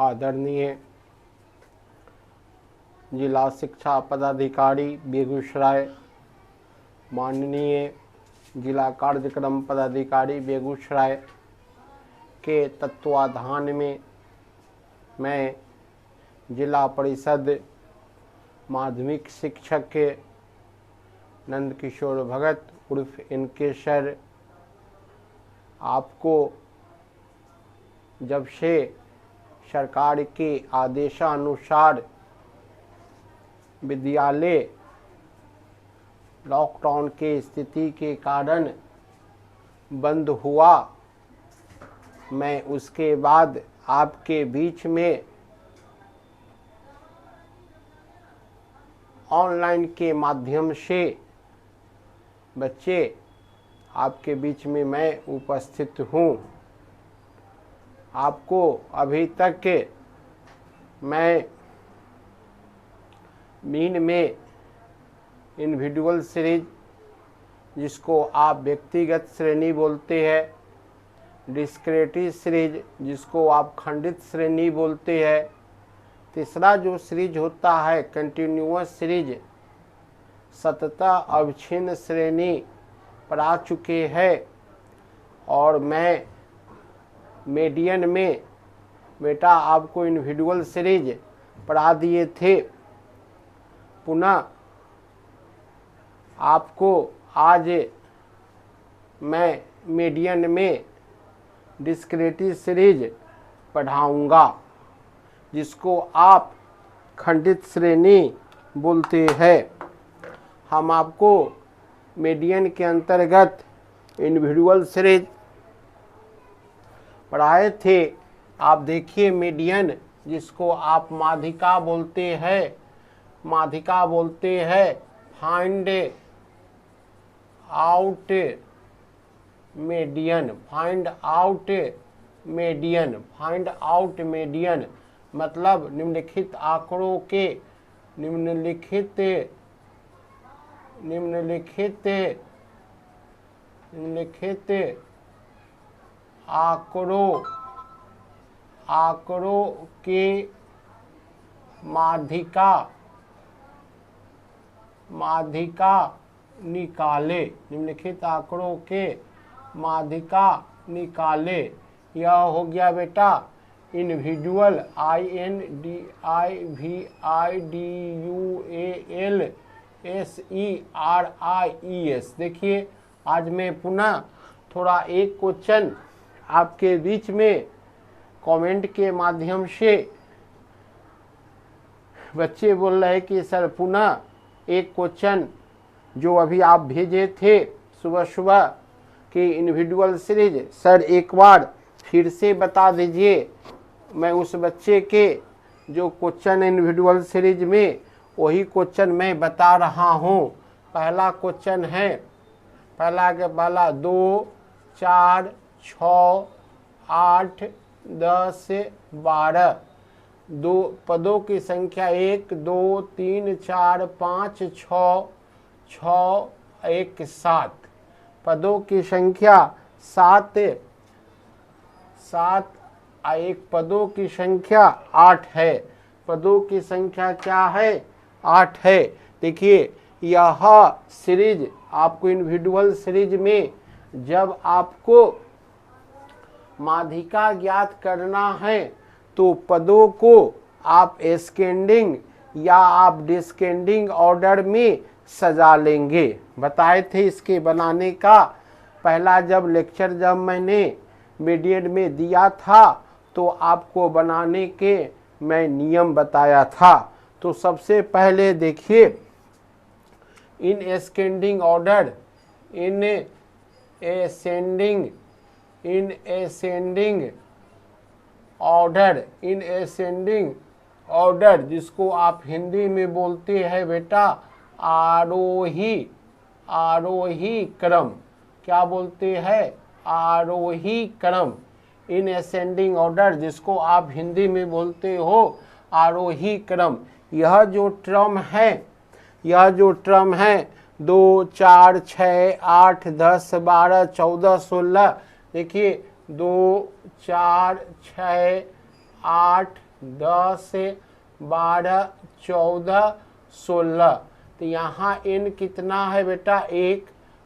आदरणीय जिला शिक्षा पदाधिकारी बेगूसराय, माननीय जिला कार्यक्रम पदाधिकारी बेगूसराय के तत्वाधान में मैं जिला परिषद माध्यमिक शिक्षक के नंदकिशोर भगत उर्फ इनके सर आपको जब से सरकार के आदेशानुसार विद्यालय लॉकडाउन के स्थिति के कारण बंद हुआ, मैं उसके बाद आपके बीच में ऑनलाइन के माध्यम से बच्चे आपके बीच में मैं उपस्थित हूँ। आपको अभी तक मैं मीन में इंडिविजुअल सीरीज, जिसको आप व्यक्तिगत श्रेणी बोलते हैं, डिस्क्रिटिव सीरीज जिसको आप खंडित श्रेणी बोलते हैं, तीसरा जो सीरीज होता है कंटिन्यूअस सीरीज, सततः अविच्छिन्न श्रेणी पढ़ा चुके हैं। और मैं मीडियन में बेटा आपको इंडिविजुअल सीरीज पढ़ा दिए थे। पुनः आपको आज मैं मीडियन में डिस्क्रिटिव सीरीज पढ़ाऊंगा, जिसको आप खंडित श्रेणी बोलते हैं। हम आपको मीडियन के अंतर्गत इंडिविजुअल सीरीज पढ़ाए थे। आप देखिए मीडियन, जिसको आप माध्यिका बोलते हैं, माध्यिका बोलते हैं, find out median, find out median, find out median मतलब निम्नलिखित आंकड़ों के निम्नलिखित आंकड़ों के माध्यिका निकाले, निम्नलिखित आंकड़ों के माध्यिका निकाले। यह हो गया बेटा इंडिविजुअल, INDIVIDUALSERIES। देखिए आज मैं पुनः थोड़ा एक क्वेश्चन आपके बीच में कमेंट के माध्यम से, बच्चे बोल रहे हैं कि सर पुनः एक क्वेश्चन जो अभी आप भेजे थे सुबह सुबह कि इंडिविजुअल सीरीज सर एक बार फिर से बता दीजिए। मैं उस बच्चे के जो क्वेश्चन इंडिविजुअल सीरीज में वही क्वेश्चन मैं बता रहा हूँ। पहला क्वेश्चन है, पहला 2 4 6 8 10 12, दो पदों की संख्या 1 2 3 4 5 6 6 1 7, पदों की संख्या 7 7 एक पदों की संख्या 8 है। पदों की संख्या क्या है? 8 है। देखिए यह सीरीज आपको इंडिविजुअल सीरीज में जब आपको माध्यिका ज्ञात करना है तो पदों को आप एस्केंडिंग या आप डिस्केंडिंग ऑर्डर में सजा लेंगे। बताए थे इसके बनाने का पहला जब लेक्चर जब मैंने मीडियन में दिया था तो आपको बनाने के मैं नियम बताया था। तो सबसे पहले देखिए इन एस्केंडिंग ऑर्डर, इन एसेंडिंग ऑर्डर जिसको आप हिंदी में बोलते हैं बेटा आरोही क्रम। क्या बोलते हैं? आरोही क्रम। इन एसेंडिंग ऑर्डर जिसको आप हिंदी में बोलते हो आरोही क्रम। यह जो टर्म है 2 4 6 8 10 12 14 16, देखिए 2 4 6 8 10, 12, 14, 16। तो यहाँ n कितना है बेटा? 1,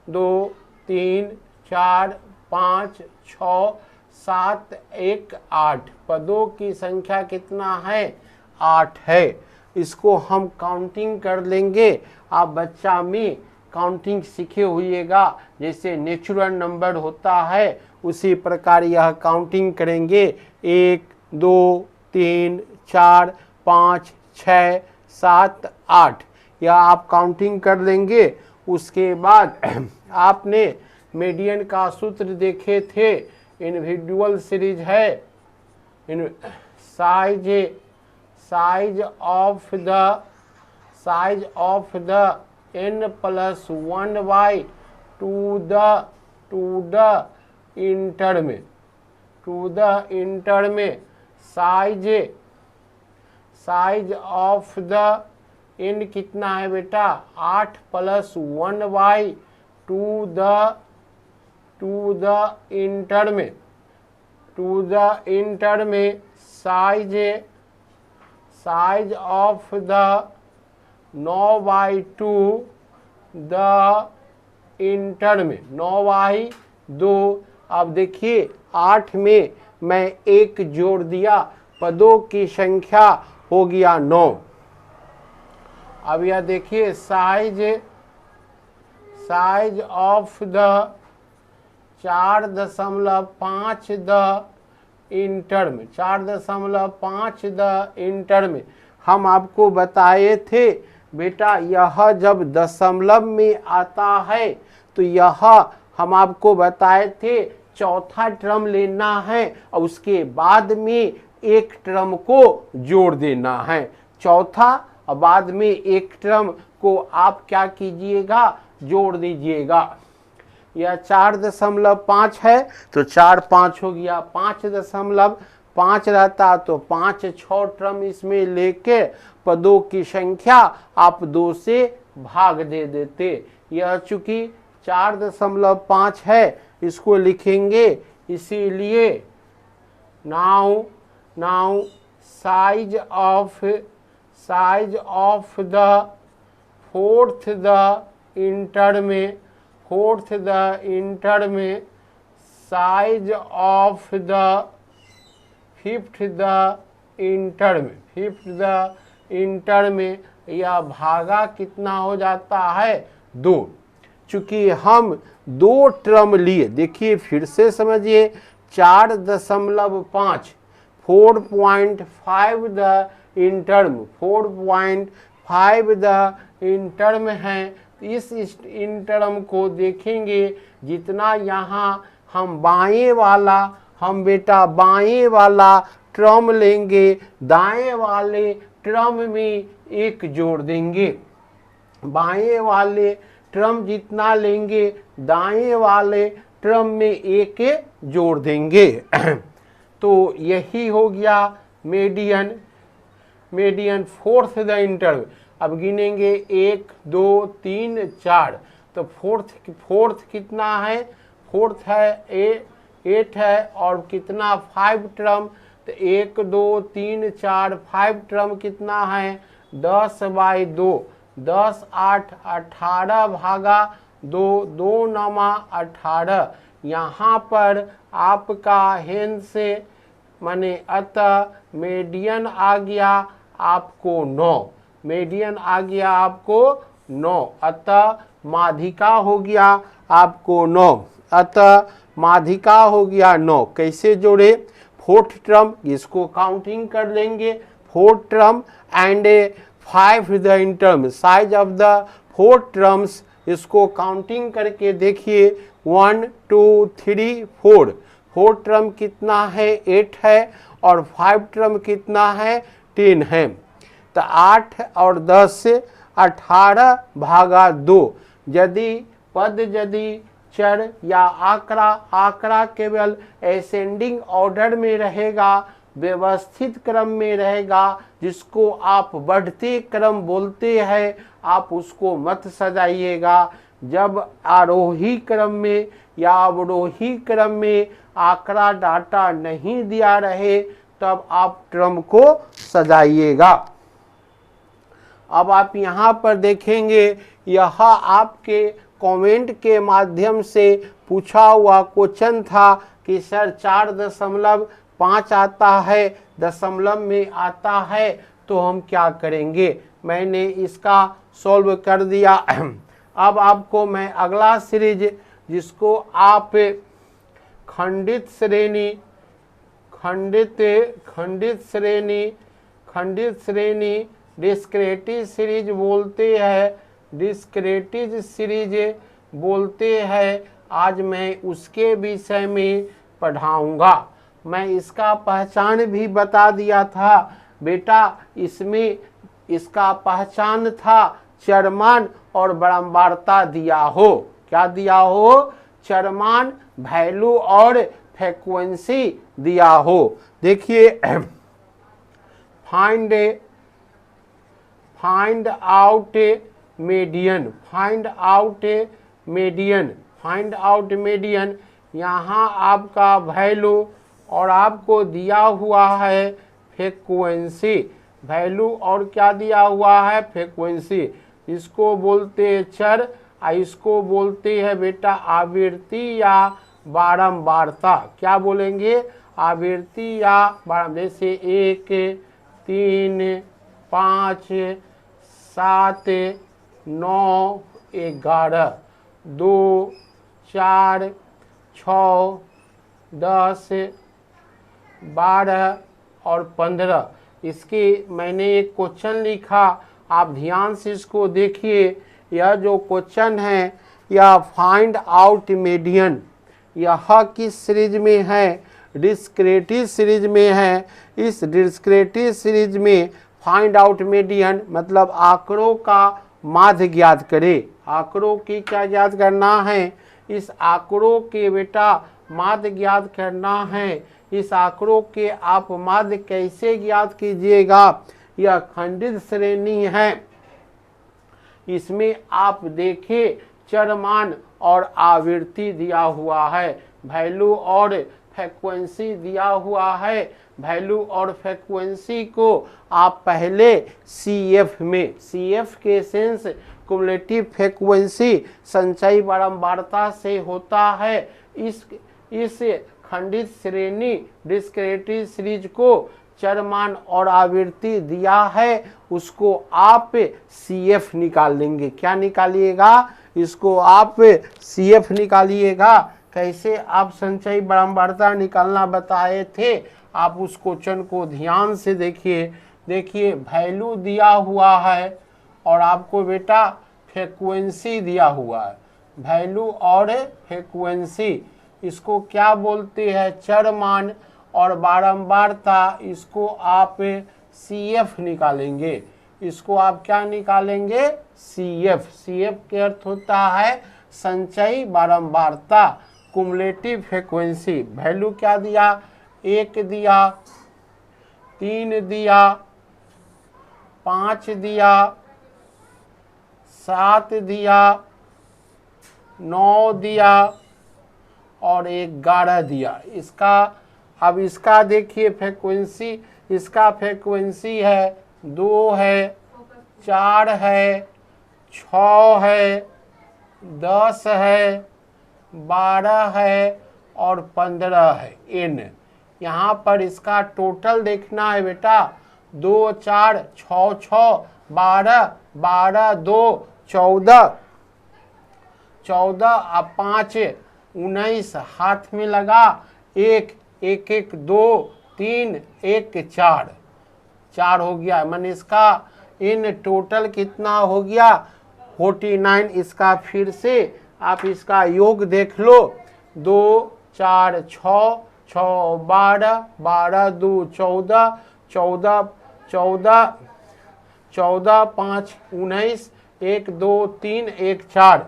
2, 3, 4, 5, 6, 7, 1, 8। पदों की संख्या कितना है? 8 है। इसको हम काउंटिंग कर लेंगे। आप बच्चा में काउंटिंग सीखे हुएगा, जैसे नेचुरल नंबर होता है उसी प्रकार यह काउंटिंग करेंगे। 1, 2, 3, 4, 5, 6, 7, 8 यह आप काउंटिंग कर लेंगे। उसके बाद आपने मीडियन का सूत्र देखे थे, इंडिविजुअल सीरीज है, size of the n + 1 by to the inter में साइज ऑफ द n कितना है बेटा? 8 + 1 by to the इंटर में size of the 9 by 2 the inter में 9/2। अब देखिए 8 में मैं 1 जोड़ दिया, पदों की संख्या हो गया 9। अब यह देखिए size of the 4.5 the inter में 4.5 द इंटर में हम आपको बताए थे बेटा, यह जब दशमलव में आता है तो यह हम आपको बताए थे चौथा टर्म लेना है और उसके बाद में एक टर्म को जोड़ देना है। चौथा और बाद में एक टर्म को आप क्या कीजिएगा? जोड़ दीजिएगा। यह 4.5 है तो 4 5 हो गया, 5.5 रहता तो 5 6 टर्म इसमें लेके पदों की संख्या आप 2 से भाग दे देते। यह चूंकि 4.5 है इसको लिखेंगे, इसीलिए now size of the fourth the inter में size of the fifth the inter में यह भागा कितना हो जाता है? 2। चूंकि हम 2 टर्म लिए, देखिए फिर से समझिए, 4.5 4.5 द इंटर्म 4.5 द इंटर्म है। इस इंटर्म को देखेंगे, जितना यहाँ हम बाएं वाला टर्म लेंगे, दाएं वाले टर्म में 1 जोड़ देंगे। बाएं वाले टर्म जितना लेंगे, दाएं वाले टर्म में 1 जोड़ देंगे। तो यही हो गया मीडियन फोर्थ द इंटरवल। अब गिनेंगे 1 2 3 4। तो फोर्थ कितना है? फोर्थ है 8 है और कितना 5 टर्म, तो 1 2 3 4 5 टर्म कितना है? 10/2। 10 8 18 भागा 2 2 9 18। यहाँ पर आपका हेन से माने अतः मीडियन आ गया आपको 9। मीडियन आ गया आपको 9, अतः माध्यिका हो गया आपको 9। अतः माध्यिका हो गया 9। कैसे जोड़े? फोर्थ टर्म, इसको काउंटिंग कर लेंगे। Fourth term and 5 the interim, size of the 4 terms, इसको काउंटिंग करके देखिए 1 2 3 4। 4 टर्म कितना है? 8 है और 5 टर्म कितना है? 10 है। तो 8 और 10 से 18 भागा 2। यदि चर या आंकड़ा केवल असेंडिंग ऑर्डर में रहेगा, व्यवस्थित क्रम में रहेगा, जिसको आप बढ़ते क्रम बोलते हैं, आप उसको मत सजाइएगा। जब आरोही क्रम में या अवरोही क्रम में आंकड़ा डाटा नहीं दिया रहे तब आप ट्रम को सजाइएगा। अब आप यहाँ पर देखेंगे, यह आपके कमेंट के माध्यम से पूछा हुआ क्वेश्चन था कि सर 4.5 आता है, दशमलव में आता है, तो हम क्या करेंगे। मैंने इसका सॉल्व कर दिया। अब आपको मैं अगला सीरीज, जिसको आप खंडित श्रेणी डिस्क्रेटिव सीरीज बोलते हैं, आज मैं उसके विषय में पढ़ाऊंगा। मैं इसका पहचान भी बता दिया था बेटा, इसमें इसका पहचान था चरमान और बारंबारता दिया हो। क्या दिया हो, चरमान, वैल्यू और फ्रीक्वेंसी दिया हो। देखिए, फाइंड आउट मीडियन, यहाँ आपका वैल्यू और आपको दिया हुआ है फ्रीक्वेंसी। वैल्यू और क्या दिया हुआ है, फ्रीक्वेंसी। इसको बोलते हैं चर, इसको बोलते हैं बेटा आवृत्ति या बारंबारता। क्या बोलेंगे, आवृत्ति या बारंबारता। जैसे 1, 3, 5, 7, 9, 11, 2, 4, 6, 10, 12 और 15। इसके मैंने एक क्वेश्चन लिखा, आप ध्यान से इसको देखिए। यह जो क्वेश्चन है, यह फाइंड आउट मीडियन, यह किस सीरीज में है, डिस्क्रेटिव सीरीज में है। इस डिस्क्रेटिव सीरीज में फाइंड आउट मीडियन मतलब आंकड़ों का माध्य ज्ञात करे। आंकड़ों की क्या ज्ञात करना है, इस आंकड़ों के बेटा माध्य ज्ञात करना है। इस आंकड़ों के आप माध्य कैसे ज्ञात कीजिएगा, यह खंडित श्रेणी है। इसमें आप देखें चरमान और आवृत्ति दिया हुआ है, वैल्यू और फ्रीक्वेंसी दिया हुआ है। वैल्यू और फ्रीक्वेंसी को आप पहले CF में, CF के सेंस क्युमुलेटिव फ्रीक्वेंसी, संचयी बारंबारता से होता है। इस खंडित श्रेणी डिस्क्रेटिव सीरीज को चरमान और आवृत्ति दिया है, उसको आप CF निकाल लेंगे। क्या निकालिएगा, इसको आप CF निकालिएगा। कैसे आप संचयी बारंबारता निकालना बताए थे, आप उस क्वेश्चन को ध्यान से देखिए। देखिए, वैल्यू दिया हुआ है और आपको बेटा फ्रीक्वेंसी दिया हुआ है। वैल्यू और फ्रीक्वेंसी, इसको क्या बोलते हैं, चरमान और बारंबारता, इसको आप CF निकालेंगे। इसको आप क्या निकालेंगे, CF। CF के अर्थ होता है संचयी बारंबारता, क्युमुलेटिव फ्रीक्वेंसी। वैल्यू क्या दिया, 1 दिया, 3 दिया, 5 दिया, 7 दिया, 9 दिया और 11 दिया। अब इसका देखिए फ्रीक्वेंसी, इसका फ्रीक्वेंसी है 2 है, 4 है, 6 है, 10 है, 12 है और 15 है। N यहाँ पर इसका टोटल देखना है बेटा, 2, 4, 6, 6, 12, 12, 2, 14, 14 और 5, 19, हाथ में लगा, 1, 1, 1, 2, 3, 1, 4, 4 हो गया। मैंने इसका इन टोटल कितना हो गया, 49। इसका फिर से आप इसका योग देख लो, 2, 4, 6, 6, 12, 12, 2, 14, 14, 14, 14, 5, 19, 1, 2, 3, 1, 4।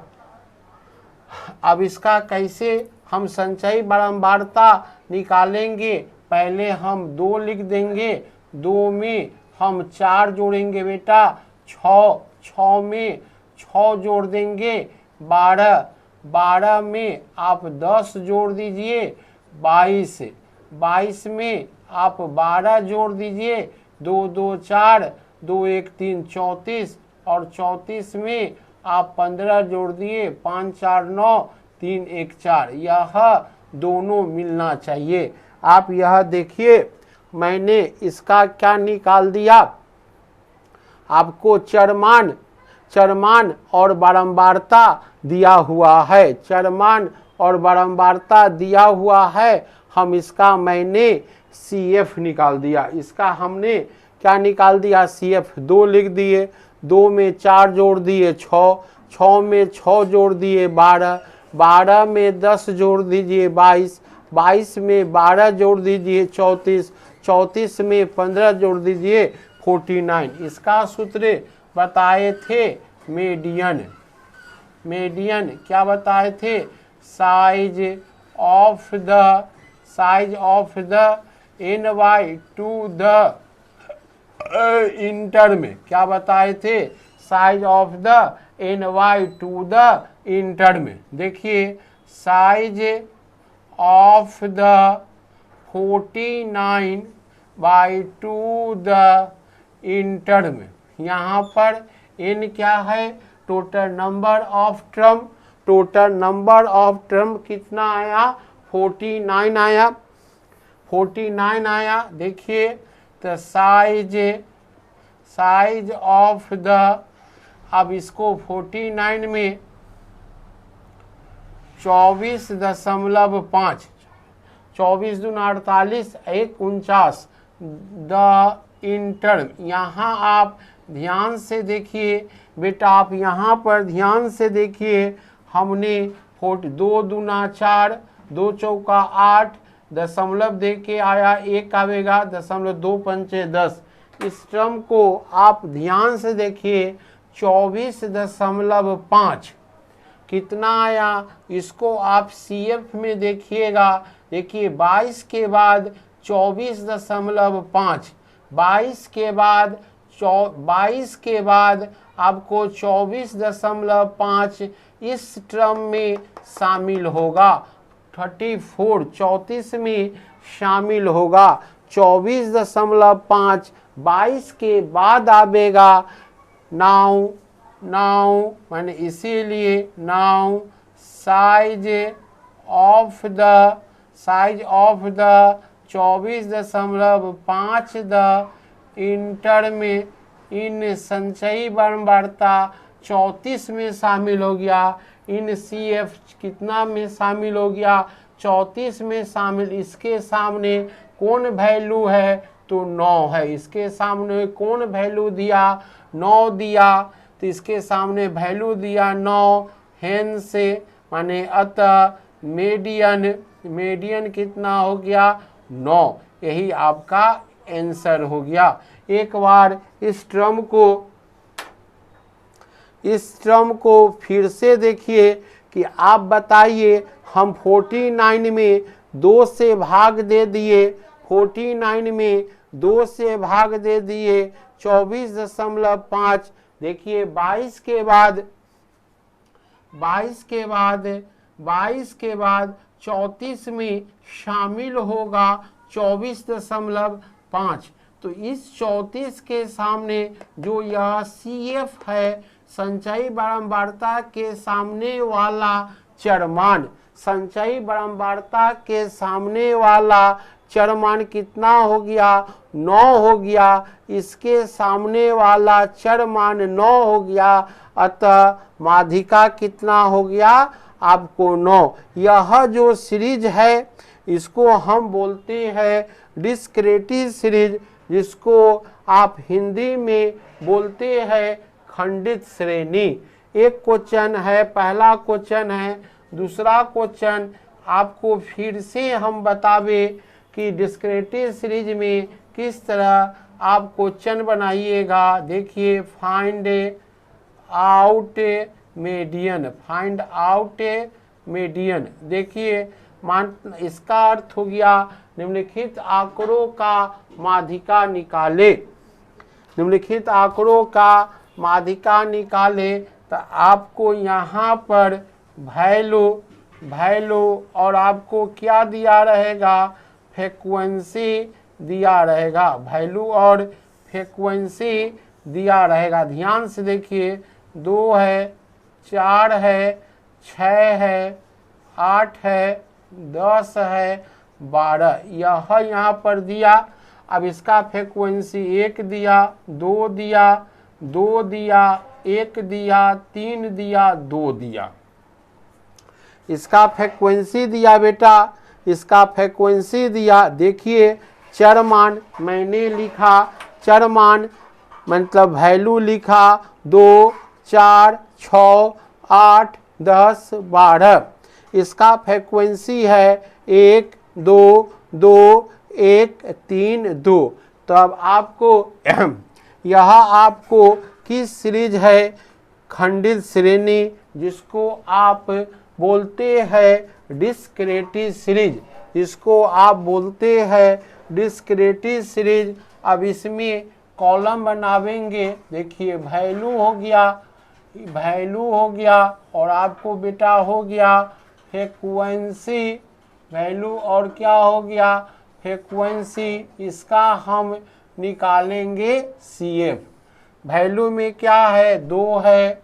अब इसका कैसे हम संचयी बारंबारता निकालेंगे, पहले हम 2 लिख देंगे, 2 में हम 4 जोड़ेंगे बेटा, 6, 6 में 6 जोड़ देंगे, 12, 12 में आप 10 जोड़ दीजिए, 22, 22 में आप 12 जोड़ दीजिए, 2 2 4, 2 1 3 34, और 34 में आप 15 जोड़ दिए, 5 4 9, 3 1 4, यह दोनों मिलना चाहिए। आप यह देखिए, मैंने इसका क्या निकाल दिया, आपको चरमान और बारंबारता दिया हुआ है, चरमान और बारंबारता दिया हुआ है। हम इसका मैंने CF निकाल दिया, इसका हमने क्या निकाल दिया, CF 2 लिख दिए, 2 में 4 जोड़ दिए 6, 6 में 6 जोड़ दिए 12, 12 में 10 जोड़ दीजिए 22, 22 में 12 जोड़ दीजिए 34, 34 में 15 जोड़ दीजिए 49। इसका सूत्र बताए थे मीडियन। मीडियन क्या बताए थे, size of the NY to the inter में, क्या बताए थे, size of the NY to the inter में। देखिए size of the 49/2 the inter में, यहाँ पर n क्या है, total number of term, total number of term कितना आया, 49 आया, 49 आया। देखिए तो साइज ऑफ द, अब इसको 49 में 24.5, 24 दूना 48, 1 49 द इंटर। यहाँ आप ध्यान से देखिए बेटा, आप यहाँ पर ध्यान से देखिए, हमने 2 दूना 4, 2 चौका 8, दशमलव दे के आया, 1 आवेगा, 2 पंचे 10। इस टर्म को आप ध्यान से देखिए, 24.5 कितना आया, इसको आप CF में देखिएगा। देखिए 22 के बाद 24.5, 22 के बाद आपको 24.5 इस टर्म में शामिल होगा, 34 में शामिल होगा, 24.5 22 के बाद आवेगा। नाउ मैंने इसीलिए now size of the 24.5 the inter में इन संचयी बारंबारता 34 में शामिल हो गया, इन CF कितना में शामिल हो गया, 34 में शामिल। इसके सामने कौन वैल्यू है, तो 9 है, इसके सामने कौन वैल्यू दिया, 9 दिया, तो इसके सामने वैल्यू दिया 9, हेन से माने अतः मीडियन कितना हो गया, 9। यही आपका आंसर हो गया। एक बार इस टर्म को फिर से देखिए कि आप बताइए, हम 49 में 2 से भाग दे दिए, 49 में 2 से भाग दे दिए 24.5। देखिए 22 के बाद 34 में शामिल होगा 24.5। तो इस 34 के सामने जो यह CF है, संचयी बारंबारता के सामने वाला चरमान, संचयी बारंबारता के सामने वाला चरमान कितना हो गया, 9 हो गया, इसके सामने वाला चरमान 9 हो गया, अतः माध्यिका कितना हो गया आपको 9। यह जो सीरीज है इसको हम बोलते हैं डिस्क्रेटिव सीरीज, जिसको आप हिंदी में बोलते हैं खंडित श्रेणी। एक क्वेश्चन है, पहला क्वेश्चन है, दूसरा क्वेश्चन आपको फिर से हम बतावे कि डिस्क्रेटिव सीरीज में किस तरह आप क्वेश्चन बनाइएगा। देखिए फाइंड आउट मीडियन, देखिए इसका अर्थ हो गया निम्नलिखित आंकड़ों का माध्यिका निकाले, निम्नलिखित आंकड़ों का माध्यिका निकाले। तो आपको यहाँ पर वैल्यू और आपको क्या दिया रहेगा, फ्रीक्वेंसी दिया रहेगा, वैल्यू और फ्रीक्वेंसी दिया रहेगा। ध्यान से देखिए, 2 है, 4 है, 6 है, 8 है, 10 है, 12, यह यहाँ पर दिया। अब इसका फ्रीक्वेंसी 1 दिया, 2 दिया, 2 दिया, 1 दिया, 3 दिया, 2 दिया। इसका फ्रीक्वेंसी दिया बेटा, इसका फ्रीक्वेंसी दिया। देखिए चर मान मैंने लिखा, चर मान मतलब वैल्यू लिखा 2, 4, 6, 8, 10, 12। इसका फ्रीक्वेंसी है 1, 2, 2, 1, 3, 2। तो अब आपको यहाँ आपको किस सीरीज है, खंडित श्रेणी, जिसको आप बोलते हैं डिस्क्रीटिव सीरीज, इसको आप बोलते हैं डिस्क्रीटिव सीरीज। अब इसमें कॉलम बनावेंगे। देखिए वैल्यू हो गया, वैल्यू हो गया, और आपको बेटा हो गया फ्रीक्वेंसी, वैल्यू और क्या हो गया, फ्रीक्वेंसी। इसका हम निकालेंगे CF। वैल्यू में क्या है, 2 है,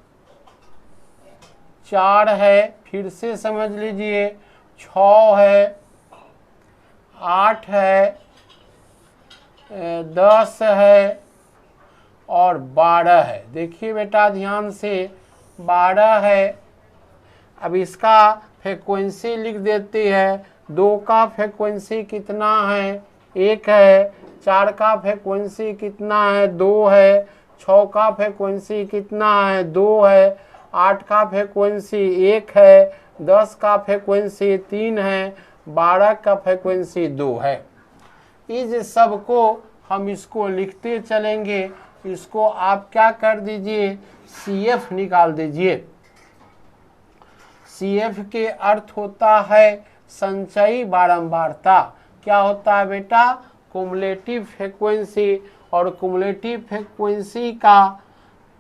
4 है, फिर से समझ लीजिए, 6 है, 8 है, 10 है और 12 है। देखिए बेटा ध्यान से, 12 है। अब इसका फ्रीक्वेंसी लिख देते हैं। 2 का फ्रीक्वेंसी कितना है, 1 है। 4 का फ्रीक्वेंसी कितना है, 2 है। 6 का फ्रीक्वेंसी कितना है, 2 है। 8 का फ्रीक्वेंसी 1 है। 10 का फ्रीक्वेंसी 3 है। 12 का फ्रीक्वेंसी 2 है। इस सब को हम इसको लिखते चलेंगे। इसको आप क्या कर दीजिए, CF निकाल दीजिए। CF के अर्थ होता है संचयी बारंबारता। क्या होता है बेटा, कुमुलेटिव फ्रीक्वेंसी। और कुमुलेटिव फ्रीक्वेंसी का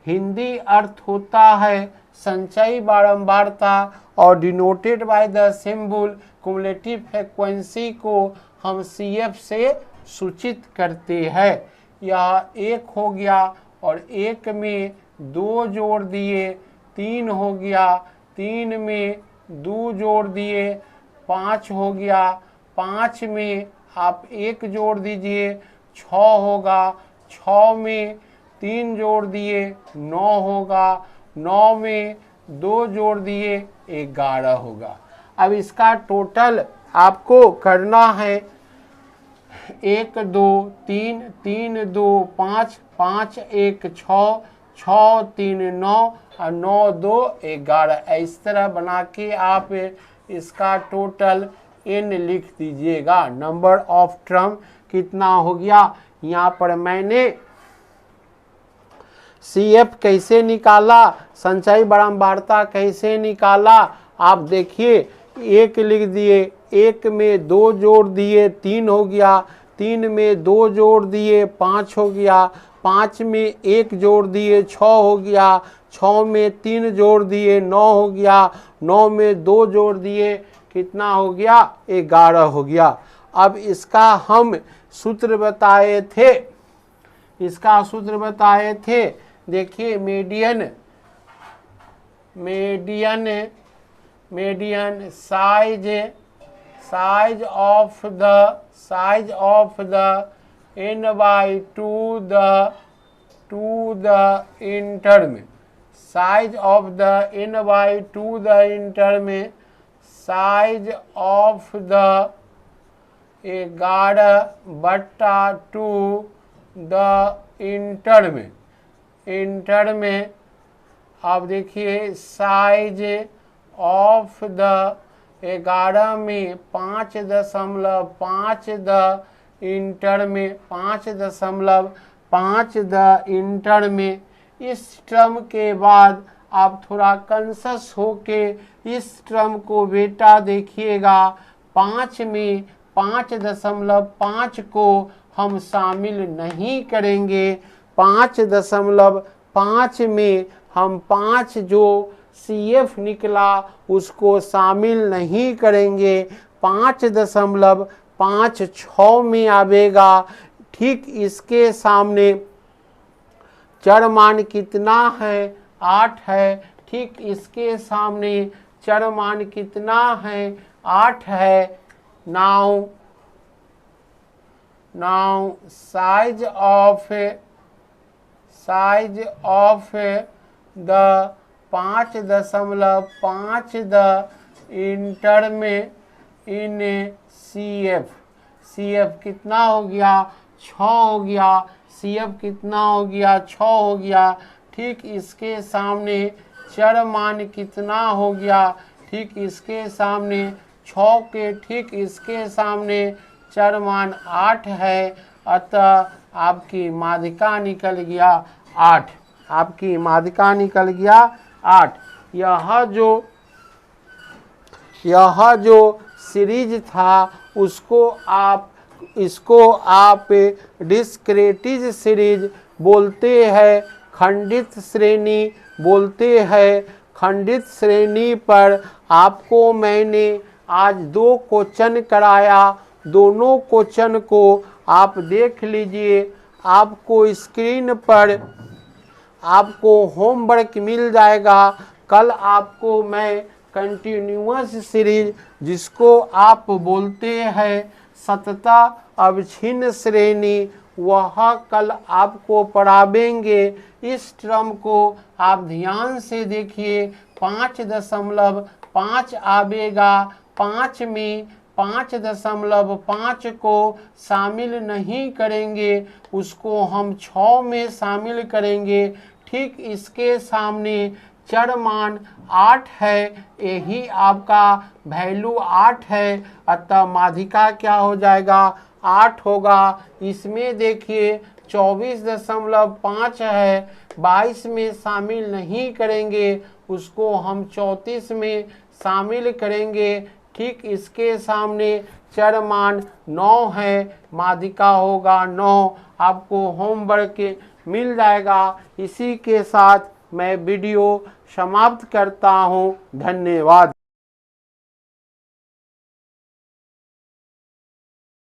हिंदी अर्थ होता है संचयी बारंबारता, और denoted by the symbol cumulative frequency को हम CF से सूचित करते हैं। यह 1 हो गया, और 1 में 2 जोड़ दिए 3 हो गया, 3 में 2 जोड़ दिए 5 हो गया, 5 में आप 1 जोड़ दीजिए 6 होगा, 6 में 3 जोड़ दिए 9 होगा, 9 में 2 जोड़ दिए 11 होगा। अब इसका टोटल आपको करना है 1 2 3 3 2 5 5 1 6 6 3 9 और 9 2 11। इस तरह बना के आप इसका टोटल n लिख दीजिएगा। नंबर ऑफ टर्म कितना हो गया। यहाँ पर मैंने CF कैसे निकाला, संचयी बारंबारता कैसे निकाला, आप देखिए। 1 लिख दिए, 1 में 2 जोड़ दिए 3 हो गया, 3 में 2 जोड़ दिए 5 हो गया, 5 में 1 जोड़ दिए 6 हो गया, 6 में 3 जोड़ दिए 9 हो गया, 9 में 2 जोड़ दिए कितना हो गया, 11 हो गया। अब इसका हम सूत्र बताए थे, इसका सूत्र बताए थे। देखिए median, median size of the n/2 the interim, size of the n/2 the interim, size of the 11/2 the inter में। आप देखिए साइज ऑफ द 11 में 5.5 द इंटर में, 5.5 द इंटर में। इस टर्म के बाद आप थोड़ा कॉन्शस होके इस टर्म को बेटा देखिएगा। 5 में 5.5 को हम शामिल नहीं करेंगे। 5.5 में हम 5 जो CF निकला उसको शामिल नहीं करेंगे। 5 6 में आवेगा। ठीक इसके सामने चरमान कितना है, 8 है। ठीक इसके सामने चरमान कितना है, 8 है। Now size of the 5.5 the interim in CF कितना हो गया, 6 हो गया। CF कितना हो गया, 6 हो गया। ठीक इसके सामने चरमान कितना हो गया, ठीक इसके सामने 6 के ठीक इसके सामने चरमान 8 है। अतः आपकी माध्यिका निकल गया 8। आपकी माध्यिका निकल गया 8। यह जो सीरीज था इसको आप डिस्क्रेटिज सीरीज बोलते हैं, खंडित श्रेणी बोलते हैं। खंडित श्रेणी पर आपको मैंने आज 2 क्वेश्चन कराया। दोनों क्वेश्चन को आप देख लीजिए। आपको स्क्रीन पर आपको होमवर्क मिल जाएगा। कल आपको मैं कंटिन्यूअस सीरीज जिसको आप बोलते हैं सतता अवच्छिन्न श्रेणी, वह कल आपको पढ़ावेंगे। इस टर्म को आप ध्यान से देखिए। 5.5 आवेगा। 5 में 5.5 को शामिल नहीं करेंगे, उसको हम 6 में शामिल करेंगे। ठीक इसके सामने चरमान 8 है। यही आपका वैल्यू 8 है। अतः माध्यिका क्या हो जाएगा, 8 होगा। इसमें देखिए 24.5 है, 22 में शामिल नहीं करेंगे, उसको हम 34 में शामिल करेंगे। ठीक इसके सामने चरमान 9 है, माध्यिका होगा 9। आपको होमवर्क मिल जाएगा। इसी के साथ मैं वीडियो समाप्त करता हूँ। धन्यवाद।